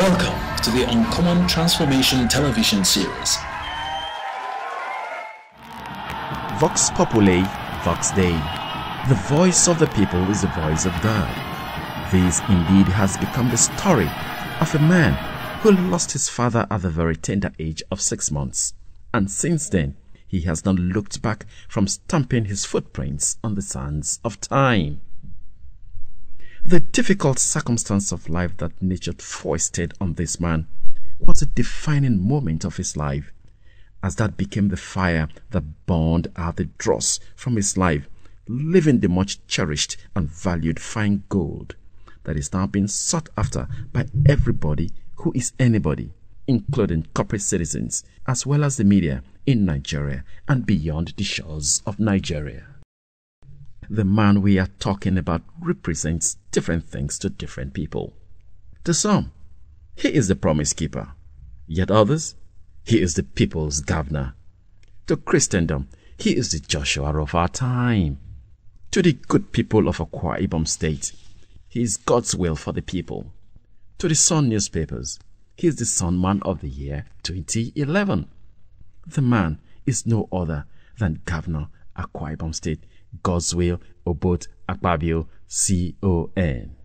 Welcome to the Uncommon Transformation television series. Vox Populi, Vox Dei. The voice of the people is the voice of God. This indeed has become the story of a man who lost his father at the very tender age of 6 months. And since then, he has not looked back from stamping his footprints on the sands of time. The difficult circumstance of life that nature foisted on this man was a defining moment of his life, as that became the fire that burned out the dross from his life, leaving the much cherished and valued fine gold that is now being sought after by everybody who is anybody, including corporate citizens as well as the media in Nigeria and beyond the shores of Nigeria. The man we are talking about represents different things to different people. To some, he is the promise keeper. Yet others, he is the people's governor. To Christendom, he is the Joshua of our time. To the good people of Akwa Ibom State, he is God's will for the people. To the Sun Newspapers, he is the Sun Man of the Year 2011. The man is no other than Governor Akwa Ibom State, Godswill Obot Akpabio, CON.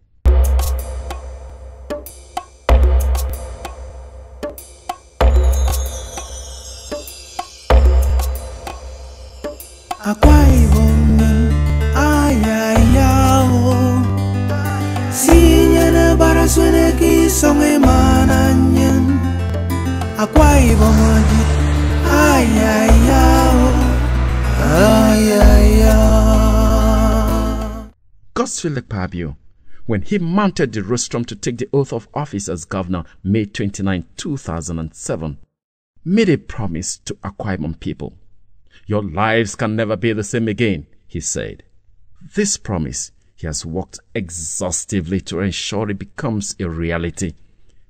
Akwa Ibom ayayao sinyana baraswene ki songe mananyen Akwa Ibom ayayao Godswill Akpabio, when he mounted the rostrum to take the oath of office as governor May 29, 2007, made a promise to Akwa Ibom people. Your lives can never be the same again, he said. This promise he has worked exhaustively to ensure it becomes a reality,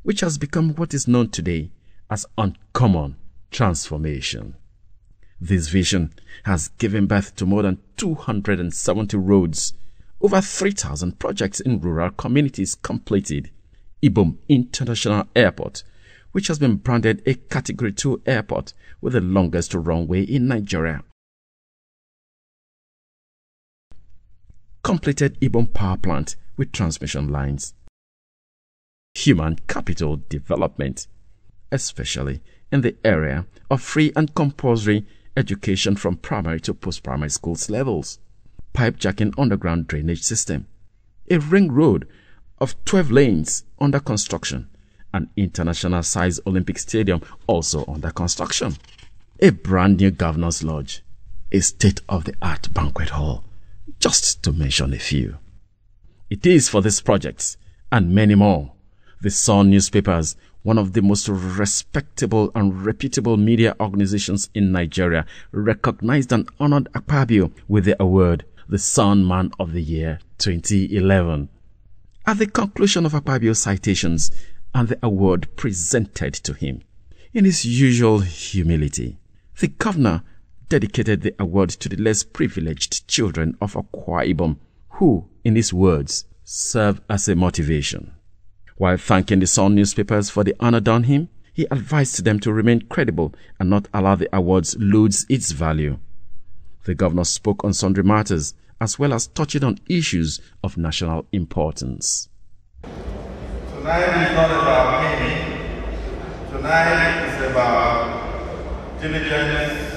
which has become what is known today as uncommon transformation. This vision has given birth to more than 270 roads, over 3,000 projects in rural communities completed, Ibom International Airport, which has been branded a Category 2 airport with the longest runway in Nigeria, completed Ibom Power Plant with transmission lines, human capital development, especially in the area of free and compulsory education from primary to post-primary schools levels, pipe jacking underground drainage system, a ring road of 12 lanes under construction, an international size Olympic stadium also under construction, a brand new governor's lodge, a state-of-the-art banquet hall, just to mention a few. It is for these projects and many more the Sun Newspapers, one of the most respectable and reputable media organizations in Nigeria, recognized and honored Akpabio with the award the Sun Man of the Year 2011. At the conclusion of Akpabio's citations and the award presented to him, in his usual humility, the governor dedicated the award to the less privileged children of Akwa Ibom, who, in his words, serve as a motivation. While thanking the Sun Newspapers for the honor done him, he advised them to remain credible and not allow the awards lose its value. The governor spoke on sundry matters, as well as touching on issues of national importance. Tonight is not about me. Tonight is about diligence,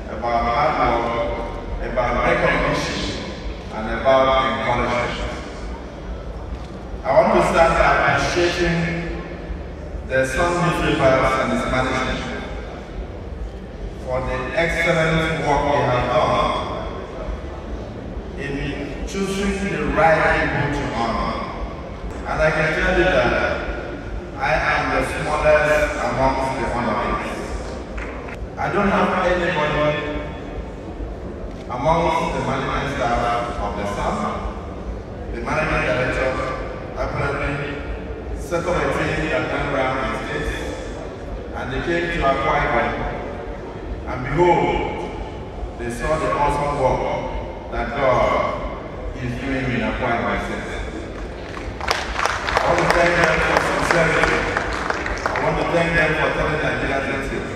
about hard work, about recognition, and about encouragement. I want to start by appreciating the Sun Newspapers and its management for the excellent work they have done in choosing the right people to honor. And I can tell you that I am the smallest amongst the honorees. I don't have anybody amongst the management staff of the Sun, the managing director, apparently settled a team that went around the state, and they came to Akwa Ibom, and behold, they saw the awesome work that God is doing in Akwa Ibom State. I want to thank them for sincerity. thank them for telling Nigerians the truth.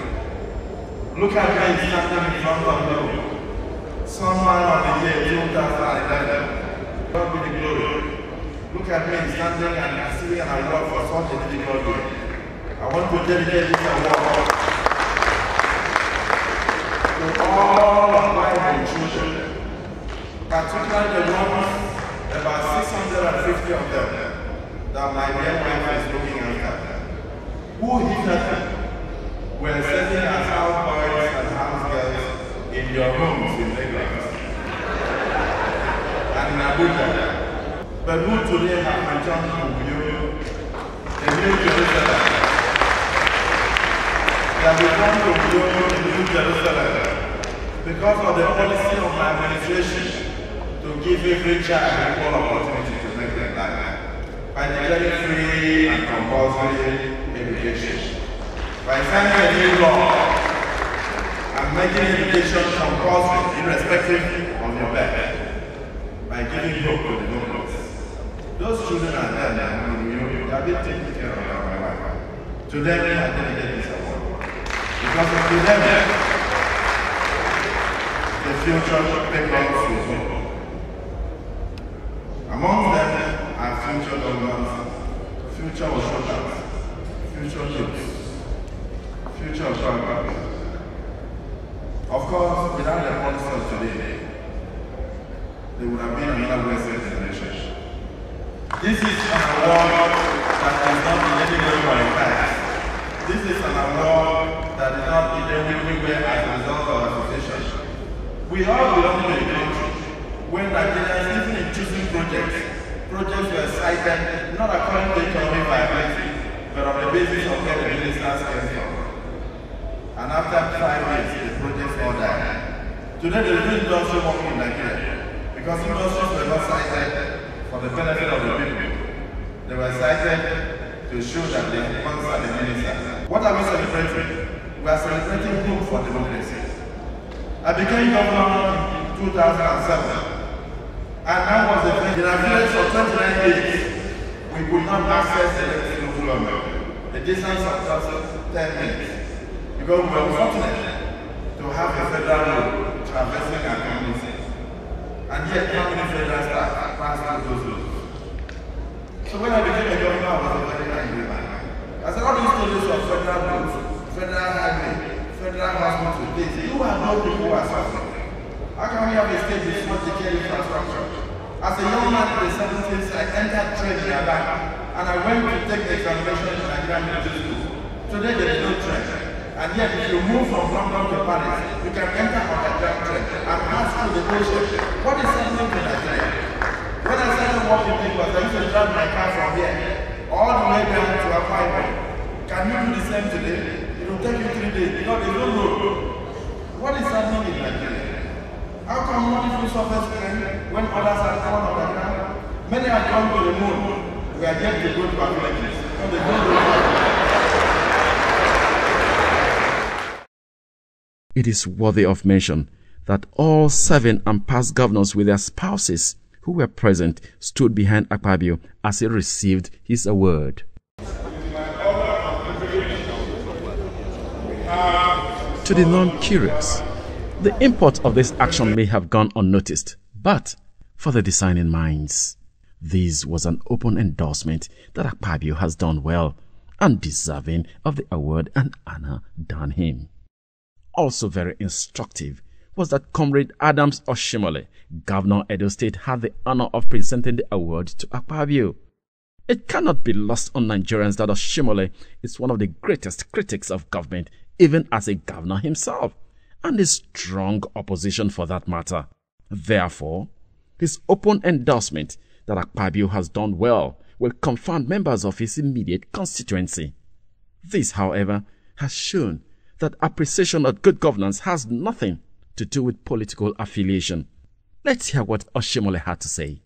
Look at me standing in front of you. Someone of the year 2011. God be the glory. Look at me standing and receiving an award for such a difficult day. I want to dedicate this award to all of my children, particularly the ones, about 650 of them, that my dear wife is looking after. Who hitherto were serving as house boys and house girls in your homes in Lagos and in Abuja, but who today have returned to you, the New Jerusalem. That we come to you in New Jerusalem because of the policy of my administration to give every child equal opportunity to make their life by declaring free and compulsory education. By signing a new law and making education compulsory irrespective of your birth, by giving hope to the hopeless. Those children are there now, they have been taken care of by my wife. To them, I dedicate this award. Because of them, the future becomes with hope. Among them are future governors, future worshipers, future youths, future progress. Of course, without the policy of today, there would have been another Western generation. This is an award that is not in any way qualified. This is an award that is not in any way as a result of association. We all belong to a country when Nigerians, even in choosing projects were cited not according to economic viability, but on the basis of where the ministers came from. And after 5 years, the projects all died. Today, there is no industry working in Nigeria because industries were not cited for the benefit of the people. They were cited to show that they sponsor the ministers. What are we celebrating? We are celebrating hope for democracy. I became governor in 2007. And that was the thing. In a village for 29 days, we could not access the electric government. A distance of just 10 minutes. Because we were fortunate to have a federal road traversing our community. And yet, how many federal staff passed through those roads? So when I became a governor, I was a very angry man. I said, all these stories of federal roads, federal highway, federal hospital, you are not people who are suffering. How can we have a state with such decayed infrastructure? As a young man in the 70s, I entered trade in Ghana, and I went to take the examination in Nigerian military school. Today there is no trade. And yet if you move from London to Paris, you can enter on a Nigerian trade and pass through the ocean. What is happening to Nigeria? When I started walking Lagos, I used to drive my car from here all the way down to Akwa Ibom. Can you do the same today? It will take you 3 days because they don't know. What is happening in Nigeria? How come one people suffer pain when others are gone on the ground? Many have gone to the moon. We are yet to go to our villages. So they don't know. It is worthy of mention that all 7 and past governors with their spouses who were present stood behind Akpabio as he received his award. To the non-curious, the import of this action may have gone unnoticed, but for the discerning minds, this was an open endorsement that Akpabio has done well and deserving of the award and honor done him. Also very instructive was that Comrade Adams Oshimole, Governor Edo State, had the honor of presenting the award to Akpabio. It cannot be lost on Nigerians that Oshimole is one of the greatest critics of government, even as a governor himself, and a strong opposition for that matter. Therefore, his open endorsement that Akpabio has done well will confound members of his immediate constituency. This, however, has shown that appreciation of good governance has nothing to do with political affiliation. Let's hear what Oshimole had to say.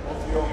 Of your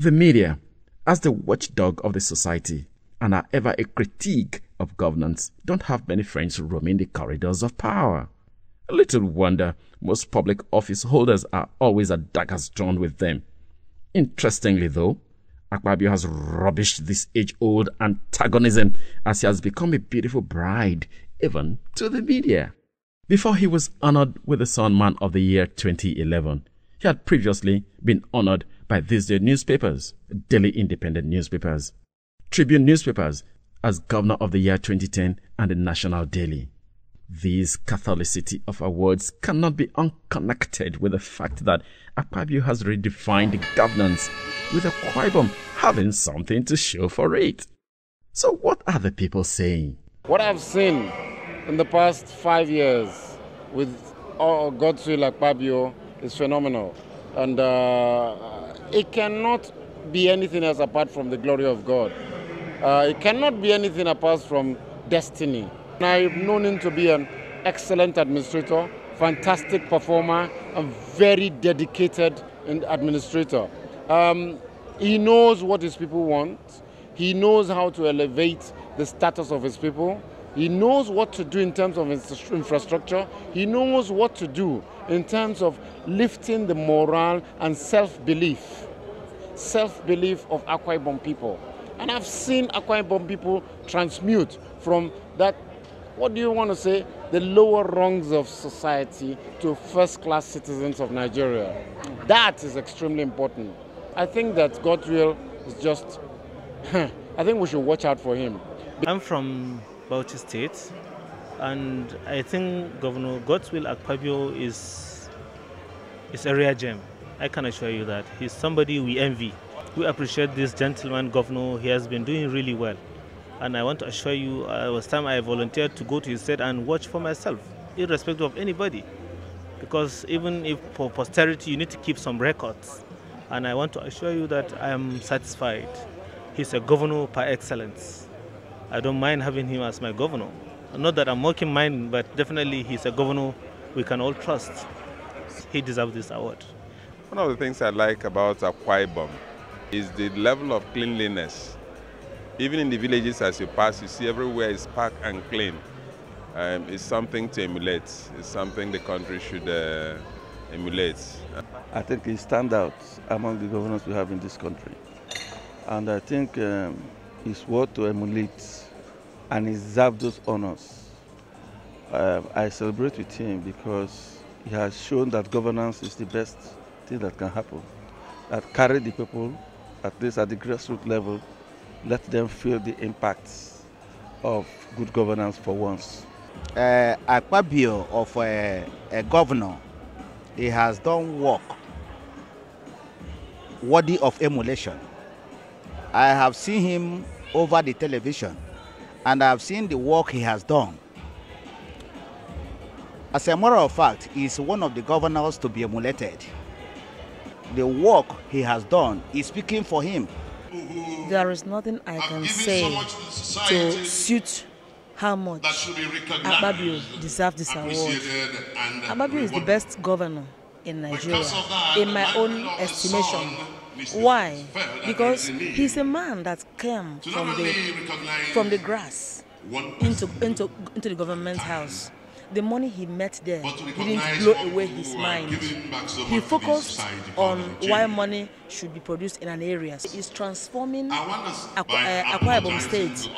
The media, as the watchdog of the society and are ever a critique of governance, don't have many friends roaming the corridors of power. Little wonder most public office holders are always at daggers drawn with them. Interestingly though, Akpabio has rubbished this age-old antagonism as he has become a beautiful bride even to the media. Before he was honored with the Sun Man of the Year 2011, he had previously been honored by these days newspapers, daily independent newspapers, Tribune newspapers as Governor of the Year 2010 and the National Daily. These catholicity of awards cannot be unconnected with the fact that Akpabio has redefined governance, with Akwa Ibom having something to show for it. So what are the people saying? What I've seen in the past 5 years with Godswill Akpabio is phenomenal. And it cannot be anything else apart from the glory of God. It cannot be anything apart from destiny. I've known him to be an excellent administrator, fantastic performer, and very dedicated administrator. He knows what his people want. He knows how to elevate the status of his people. He knows what to do in terms of infrastructure. He knows what to do in terms of lifting the morale and self-belief of Akwa Ibom people. And I've seen Akwa Ibom people transmute from that, what do you want to say, the lower rungs of society to first-class citizens of Nigeria. That is extremely important. I think that Godswill is just, I think we should watch out for him. I'm from Bauchi State, and I think Governor Godswill Akpabio is a rare gem. I can assure you that. He's somebody we envy. We appreciate this gentleman governor. He has been doing really well. And I want to assure you, it was time I volunteered to go to his state and watch for myself, irrespective of anybody. Because even if for posterity, you need to keep some records. And I want to assure you that I am satisfied. He's a governor par excellence. I don't mind having him as my governor. Not that I'm mocking mine, but definitely he's a governor we can all trust. He deserves this award. One of the things I like about Akwa Ibom is the level of cleanliness. Even in the villages as you pass, you see everywhere is park and clean. It's something to emulate. It's something the country should emulate. I think he stands out among the governors we have in this country. And I think it's worth to emulate, and he deserves those honors. I celebrate with him because he has shown that governance is the best thing that can happen. That carry the people, at least at the grassroots level, let them feel the impacts of good governance for once. Akpabio of a governor, he has done work worthy of emulation. I have seen him over the television, and I have seen the work he has done. As a matter of fact, he is one of the governors to be emulated. The work he has done is speaking for him. There is nothing I can say to suit how much Akpabio deserves this award. Akpabio is the best governor in Nigeria, in my own estimation. Why? Because he's a man that came from the grass into the government house. The money he met there didn't blow away his mind. He focused on why money should be produced in an area. He's transforming Akwa Ibom State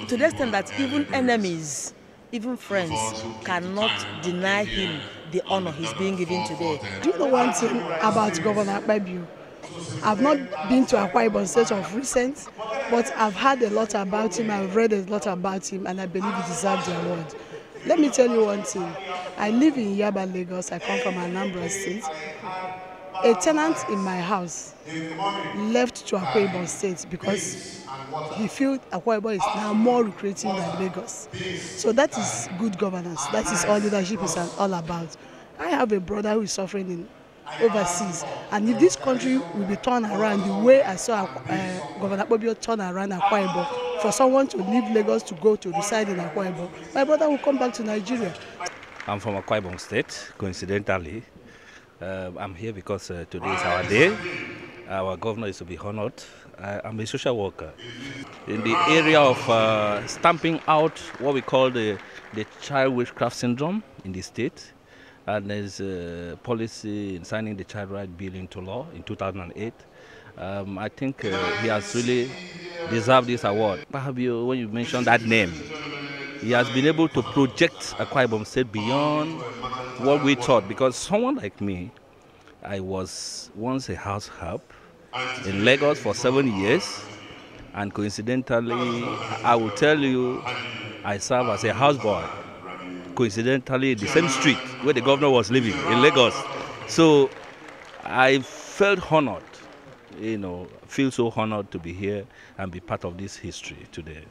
to the extent that even enemies, even friends, cannot deny him the honor he's being given today. Do you know one thing about Governor Akpabio? I've not been to Akwa Ibom State of recent, but I've heard a lot about him, I've read a lot about him, and I believe he deserves the award. Let me tell you one thing. I live in Yaba, Lagos. I come from Anambra State. A tenant in my house left to Akwa Ibom State because he feels Akwa Ibom is now more lucrative than Lagos. So that is good governance. That is all leadership is all about. I have a brother who is suffering in overseas, and if this country will be turned around the way I saw Governor Akpabio turn around Akwa Ibom, for someone to leave Lagos to go to reside in Akwa Ibom, my brother will come back to Nigeria. I'm from Akwa Ibom State, coincidentally. I'm here because today is our day. Our governor is to be honored. I'm a social worker in the area of stamping out what we call the child witchcraft syndrome in the state. And there's a policy in signing the Child Right Bill into law in 2008. I think he has really deserved this award. Akpabio, when you mentioned that name, he has been able to project Akwa Ibom State beyond what we thought. Because someone like me, I was once a house help in Lagos for 7 years. And coincidentally, I will tell you, I serve as a houseboy. Coincidentally, the same street where the governor was living in Lagos. So I felt honored, feel so honored to be here and be part of this history today.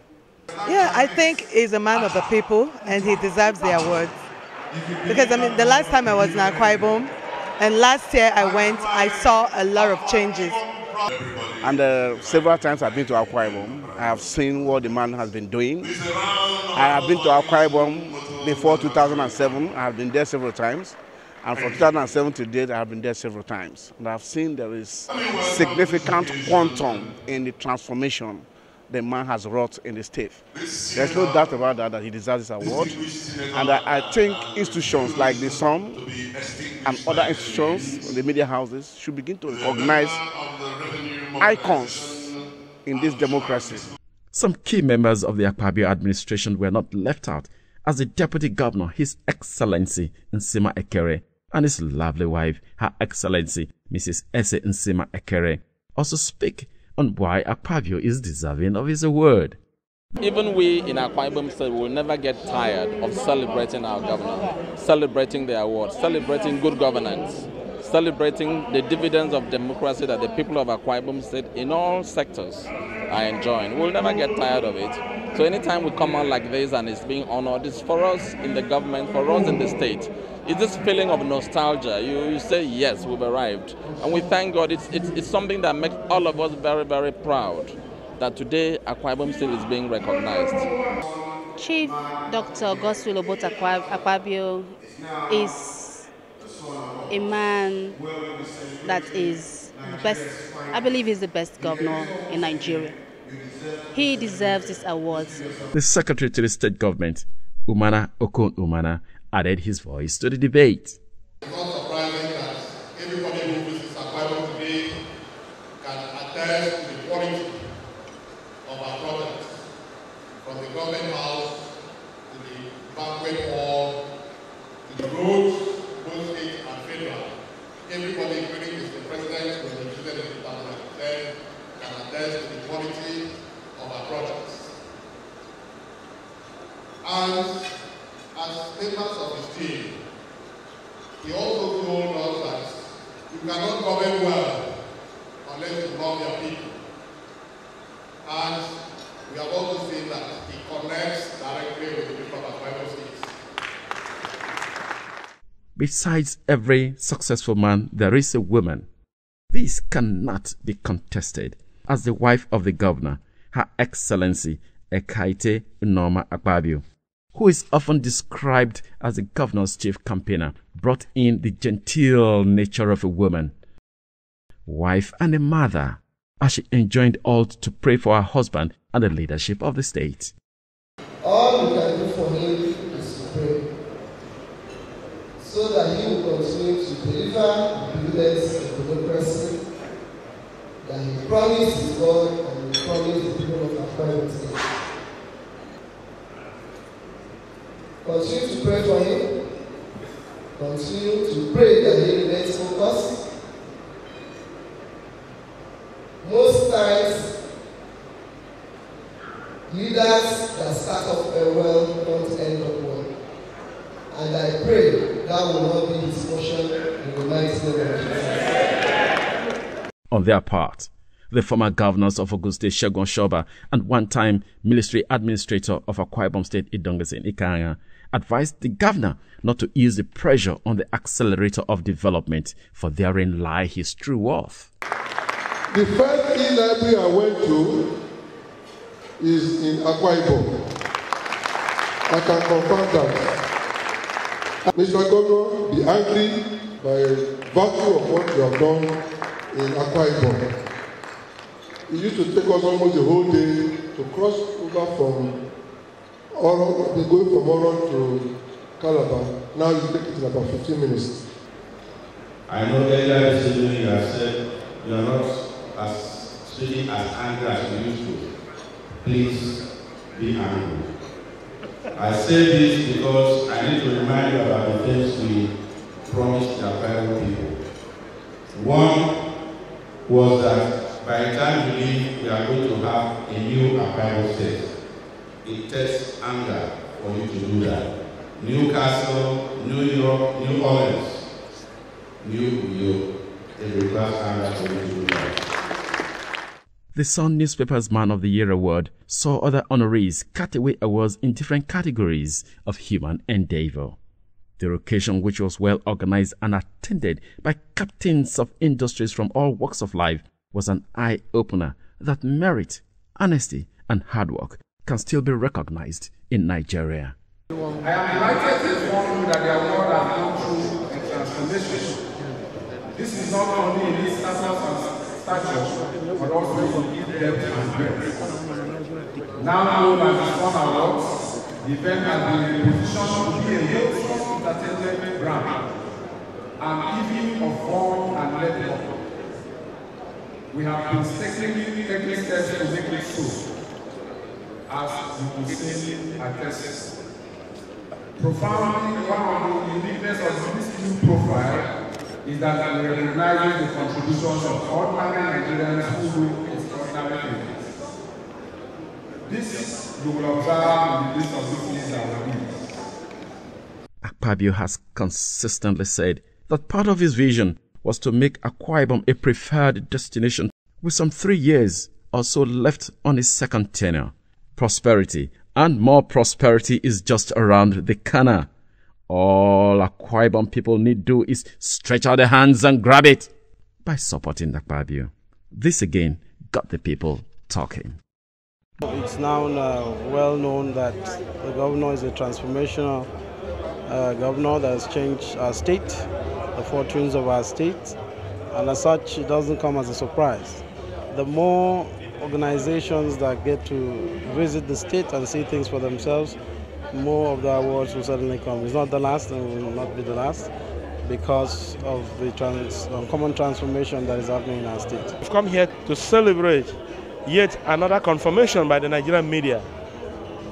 Yeah, I think he's a man of the people and he deserves the award. Because the last time I was in Akwa Ibom and last year I went, I saw a lot of changes. And several times I've been to Akwa Ibom. I have seen what the man has been doing. I have been to Akwa Ibom before 2007. I have been there several times. And from 2007 to date, I have been there several times. And I've seen there is significant quantum in the transformation the man has wrought in the state. There's no doubt about that he deserves this award. And I think institutions like the Sun and other institutions, the media houses, should begin to recognize icons in this democracy. Some key members of the Akpabio administration were not left out, as the Deputy Governor, His Excellency Nsima Ekere, and his lovely wife, Her Excellency Mrs. Ese Nsima Ekere, also speak on why Akpabio is deserving of his award. Even we in Akwa Ibom State will never get tired of celebrating our governor, celebrating the award, celebrating good governance, celebrating the dividends of democracy that the people of Akwa Ibom State in all sectors are enjoying. We'll never get tired of it. So anytime we come out like this and it's being honored, it's for us in the government, for us in the state. It's this feeling of nostalgia. You say, yes, we've arrived. And we thank God. It's something that makes all of us very, very proud that today Akwa Ibom State is being recognized. Chief Dr. Godswill Obot Akpabio is a man that is the best, I believe he's the best governor in Nigeria. He deserves this award. The Secretary to the State Government, Okonkwo, added his voice to the debate. It's not surprising that everybody who visits Akwa Ibom today can attest to the quality of our products, from the government house to the banquet hall to the roads, both state and federal. Everybody, including Mr. President, who was visited in 2010, can attest to the quality of our products. And as members of his team, he also told us that you cannot govern well unless you love your people. And we have also seen that he connects directly with the people of Akwa Ibom State. Besides every successful man, there is a woman. This cannot be contested, as the wife of the governor, Her Excellency Ekaite Nneoma Akpabio, who is often described as the governor's chief campaigner, brought in the genteel nature of a woman, wife and a mother, as she enjoined all to pray for her husband and the leadership of the state. All we can do for him is to pray, so that he will continue to deliver the dividends of democracy that he promised his God and he promised the people of Akwa Ibom State. Continue to pray for him. Continue to pray that he remains focused. Most times, leaders that start off very well don't end up well. And I pray that will not be his portion in the mighty name of Jesus. On their part, the former governors of Ogun State, Segun Shoba, and one-time military administrator of Akwa Ibom State, Idongesit, Nkanga, advised the governor not to ease the pressure on the accelerator of development, for therein lie his true worth. The first e-library I went to is in Akwa Ibom. I can confirm that. Mr. Governor, be angry by virtue of what you have done in Akwa Ibom. It used to take us almost the whole day to cross over from Oro, going from Oro to Calabar. Now you take it in about 15 minutes. I know earlier this evening you have said you are not as speaking as angry as you used to. Please be angry. I say this because I need to remind you about the things we promised the Akwa Ibom people. One was that by the time we leave, we are going to have a new Akwa Ibom State. It takes anger for you to do that. Newcastle, New York, New Orleans, New York. It requires anger for you to do that. The Sun Newspapers Man of the Year award saw other honorees cut away awards in different categories of human endeavor. The occasion, which was well organized and attended by captains of industries from all walks of life, was an eye-opener that merit, honesty, and hard work can still be recognized in Nigeria. I am delighted to inform you that the award has gone through a transformation. This is not only in its status and stature, but also in its depth and breadth. Now known as the Sun Awards, the event has been in a position to be a youthful entertainment brand, and even of form and level. We have been taking steps to make it so, as you will see attest. Profoundly, one of the uniqueness of this new profile is that we recognize the contributions of ordinary Nigerians who do extraordinary things. This you will observe in the list of these things that will be. Akpabio has consistently said that part of his vision was to make Akwa Ibom a preferred destination with some 3 years or so left on his second tenure. Prosperity and more prosperity is just around the corner. All Akwa Ibom people need do is stretch out their hands and grab it by supporting Akpabio. This again got the people talking. It's now well known that the governor is a transformational governor that has changed our state, the fortunes of our state, and as such it doesn't come as a surprise. The more organizations that get to visit the state and see things for themselves, more of the awards will certainly come. It's not the last and will not be the last because of the common transformation that is happening in our state. We've come here to celebrate yet another confirmation by the Nigerian media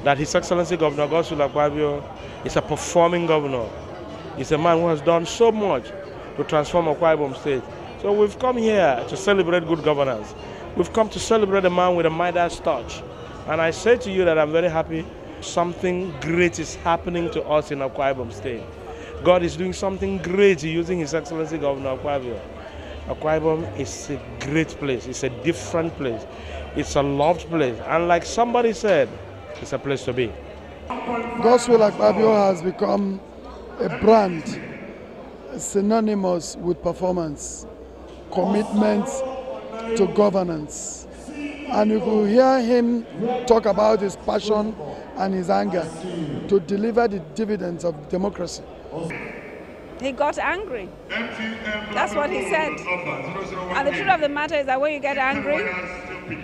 that His Excellency Governor Godswill Akpabio is a performing governor. He's a man who has done so much to transform Akwa Ibom State. So we've come here to celebrate good governance. We've come to celebrate a man with a Midas touch. And I say to you that I'm very happy something great is happening to us in Akwa Ibom State. God is doing something great using His Excellency Governor Akpabio. Akwa Ibom is a great place. It's a different place. It's a loved place. And like somebody said, it's a place to be. Godswill Akpabio has become a brand synonymous with performance, commitment to governance, And you could hear him talk about his passion and his anger to deliver the dividends of democracy. He got angry. That's what he said. And the truth of the matter is that when you get angry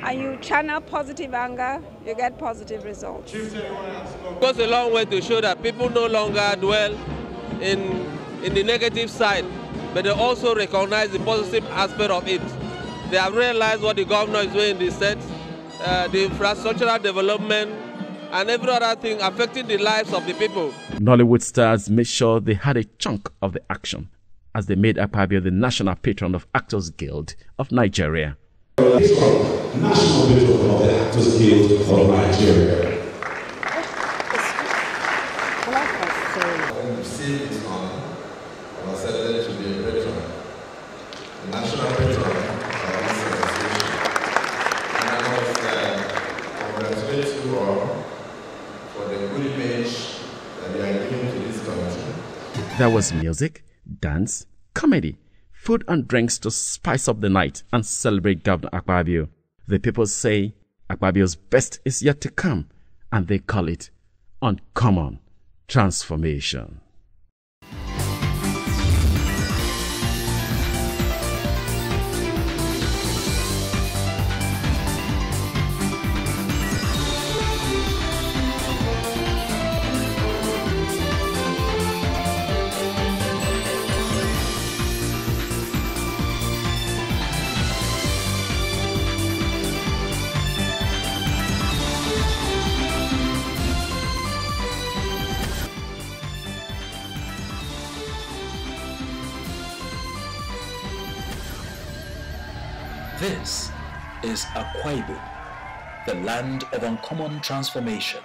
and you channel positive anger, you get positive results. It goes a long way to show that people no longer dwell in the negative side, but they also recognize the positive aspect of it. They have realized what the governor is doing in the state, the infrastructural development, and every other thing affecting the lives of the people. Nollywood stars made sure they had a chunk of the action as they made Akpabio the national patron of Actors Guild of Nigeria. National patron of the Actors Guild of Nigeria. When we see this honor, I was celebrated to be a patron, the national patron of this association. And I must congratulate you all for the good image that you are giving to this country. There was music, dance, comedy, food and drinks to spice up the night and celebrate Governor Akpabio. The people say Akpabio's best is yet to come, and they call it uncommon transformation. This is Akwa Ibom, the land of uncommon transformation.